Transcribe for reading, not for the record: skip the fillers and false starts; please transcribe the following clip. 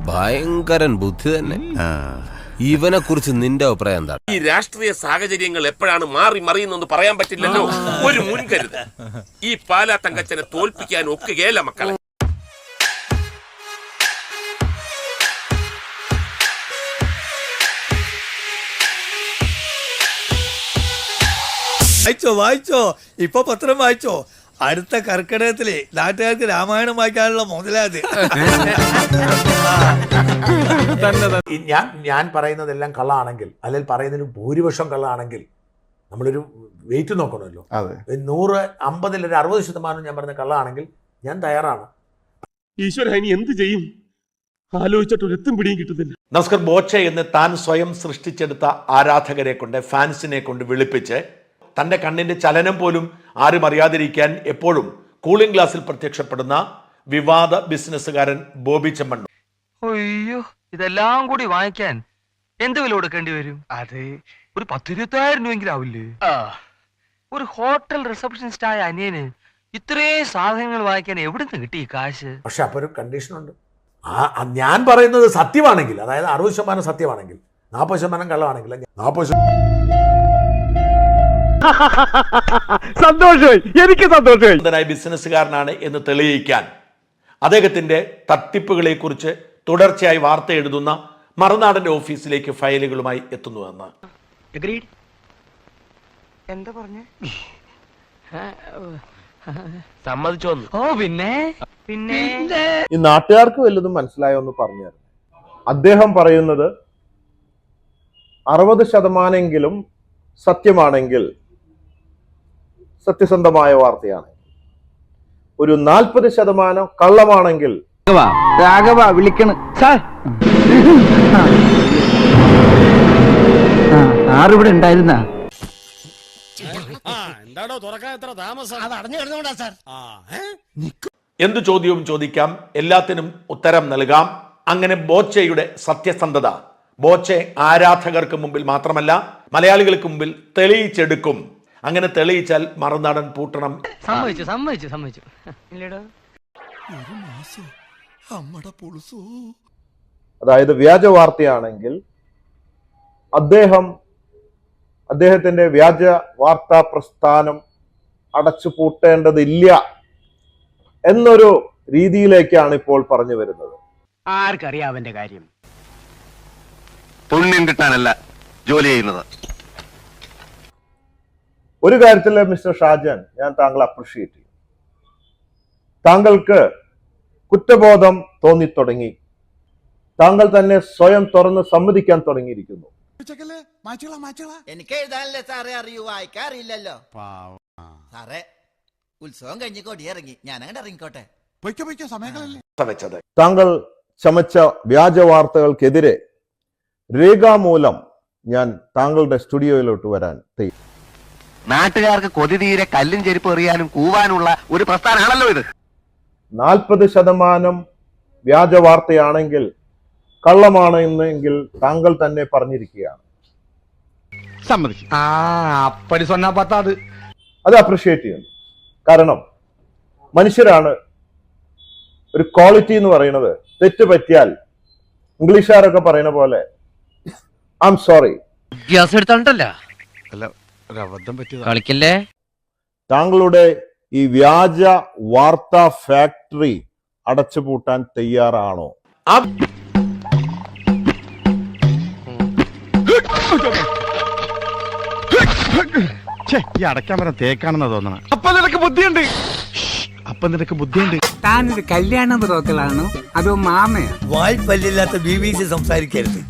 ഭയങ്കരൻ ബുദ്ധി തന്നെ. ഇവനെ കുറിച്ച് നിന്റെ അഭിപ്രായം എന്താണ്? ഈ രാഷ്ട്രീയ സാഹചര്യങ്ങൾ എപ്പോഴാണ് മാറി മറിയുന്നെന്ന് പറയാൻ പറ്റില്ലല്ലോ. ഒരു മുൻകരുത്. ഈ പാലാ തങ്കച്ചനെ തോൽപ്പിക്കാൻ ഒക്കുകയല്ല മക്കളെ. വായിച്ചോ ഇപ്പൊ പത്രം വായിച്ചോ? അടുത്ത കർക്കിടകത്തില് നാട്ടുകാർക്ക് രാമായണം വായിക്കാനുള്ള മുതലാത്. ഞാൻ പറയുന്നതെല്ലാം കള്ളാണെങ്കിൽ, അല്ലെങ്കിൽ പറയുന്നതിന് ഭൂരിപക്ഷം കള്ളാണെങ്കിൽ നമ്മളൊരു വെയിറ്റ് നോക്കണമല്ലോ. 150 ഒരു 60% ഞാൻ പറഞ്ഞ കള്ളാണെങ്കിൽ ഞാൻ തയ്യാറാണ്. ഈശ്വര ഇനി എന്ത് ചെയ്യും? ആലോചിച്ചിട്ട് ഒരു എത്തും പിടിയും കിട്ടുന്നില്ല. നമസ്കാരം. ബോച്ചെ എന്ന് താൻ സ്വയം സൃഷ്ടിച്ചെടുത്ത ആരാധകരെ കൊണ്ട്, ഫാൻസിനെ കൊണ്ട് വിളിപ്പിച്ച് തൻ്റെ കണ്ണിൻ്റെ ചലനം പോലും ആരും അറിയാതിരിക്കാൻ എപ്പോഴും കൂളിംഗ് ഗ്ലാസിൽ പ്രത്യക്ഷപ്പെടുന്ന വിവാദ ബിസിനസ്സുകാരൻ ബോബി ചെമ്മണ്ണൂർ. അയ്യോ, ഇതെല്ലാം കൂടി വാങ്ങിക്കാൻ എന്ത് വില കൊടുക്കേണ്ടി വരും? അത് ഒരു 10-20,000 രൂപയെങ്കിലും ആവില്ലേ? ഒരു ഹോട്ടൽ റിസപ്ഷനിസ്റ്റ് ആയ അനിയന് ഇത്രയും സാധനങ്ങൾ വാങ്ങിക്കാൻ എവിടുന്ന് കിട്ടി കാശ്? പക്ഷെ അപ്പൊ ഒരു കണ്ടീഷനുണ്ട്. ഞാൻ പറയുന്നത് സത്യമാണെങ്കിൽ, അതായത് 60% സത്യമാണെങ്കിൽ, 40% കള്ളമാണെങ്കിൽ, 40% സന്തോഷമായി, എനിക്ക് സന്തോഷമായി. ബിസിനസ്സുകാരനാണ് എന്ന് തെളിയിക്കാൻ അദ്ദേഹത്തിന്റെ തട്ടിപ്പുകളെ കുറിച്ച് തുടർച്ചയായി വാർത്ത എഴുതുന്ന മറുനാടന്റെ ഓഫീസിലേക്ക് ഫയലുകളുമായി എത്തുന്നുവെന്ന്. എന്താ പറഞ്ഞേ? സമ്മതിച്ചോ? ഓ പിന്നെ ഈ നാട്ടുകാർക്ക് വല്ലതും മനസ്സിലായോ എന്ന് പറഞ്ഞു. അദ്ദേഹം പറയുന്നത് 60% സത്യമാണെങ്കിൽ, സത്യസന്ധമായ വാർത്തയാണ്. ഒരു 40% കള്ളമാണെങ്കിൽ രാഘവ വിളിക്കണം സാറിവിടെ ഉണ്ടായിരുന്ന എന്തു ചോദ്യവും ചോദിക്കാം, എല്ലാത്തിനും ഉത്തരം നൽകാം. അങ്ങനെ ബോച്ചയുടെ സത്യസന്ധത ബോച്ചെ ആരാധകർക്ക് മുമ്പിൽ മാത്രമല്ല മലയാളികൾക്ക് മുമ്പിൽ തെളിയിച്ചെടുക്കും. അങ്ങനെ തെളിയിച്ചാൽ മറുനാടൻ പൂട്ടണം. സമ്മതിച്ചു. അതായത് വ്യാജ വാർത്തയാണെങ്കിൽ അദ്ദേഹത്തിന്റെ വ്യാജ വാർത്താ പ്രസ്ഥാനം അടച്ചു പൂട്ടേണ്ടതില്ല എന്നൊരു രീതിയിലേക്കാണ് ഇപ്പോൾ പറഞ്ഞു വരുന്നത്. ആർക്കറിയാം അവന്റെ കാര്യം? പുണ്യം കിട്ടാനല്ല ജോലി ചെയ്യുന്നത്. ഒരു കാര്യത്തിൽ മിസ്റ്റർ ഷാജാൻ, ഞാൻ താങ്കളെ അപ്രിഷിയേറ്റ് ചെയ്യും. താങ്കൾക്ക് കുറ്റബോധം തോന്നിത്തുടങ്ങി. താങ്കൾ തന്നെ സ്വയം തുറന്ന് സമ്മതിക്കാൻ തുടങ്ങിയിരിക്കുന്നു. എനിക്ക് എഴുതാനല്ലേ സാറേ അറിയൂ, വായിക്കാറില്ലല്ലോ സാറേ. ഉത്സവം കഴിഞ്ഞ് കൊടിയിറങ്ങി, ഞാനങ്ങനെ ഇറങ്ങിക്കോട്ടെ. വെച്ചത് താങ്കൾ ചമച്ച വ്യാജ വാർത്തകൾക്കെതിരെ രേഖാമൂലം ഞാൻ താങ്കളുടെ സ്റ്റുഡിയോയിലോട്ട് വരാൻ തയ്യാറാണ്. നാട്ടുകാർക്ക് കൊതി തീരെ കല്ലും ചെരുപ്പ് എറിയാനും കൂവാനുള്ള ഒരു പ്രസ്ഥാനമാണല്ലോ ഇത്. 40% വ്യാജ വാർത്തയാണെങ്കിൽ, കള്ളമാണ് എന്നെങ്കിൽ താങ്കൾ തന്നെ പറഞ്ഞിരിക്കുകയാണ്. അത് അപ്രിഷിയേറ്റ് ചെയ്യുന്നു. കാരണം മനുഷ്യരാണ്. ഒരു ക്വാളിറ്റി എന്ന് പറയുന്നത് തെറ്റ് പറ്റിയാൽ ഇംഗ്ലീഷുകാരൊക്കെ പറയുന്ന പോലെ ഐ ആം സോറി. കളിക്കല്ലേ? താങ്കളുടെ ഈ വ്യാജ വാർത്താ ഫാക്ടറി അടച്ചുപൂട്ടാൻ തയ്യാറാണോ? ഈ അടയ്ക്കാൻ പറഞ്ഞ തേക്കാണെന്നാ തോന്നണ. അപ്പൊ നിനക്ക് ബുദ്ധിയുണ്ട്. താനൊരു കല്യാണ ബ്രോക്കറാണോ അതോ മാമയോ? വായ്പല്ലില്ലാത്ത BBC സംസാരിക്കരുത്.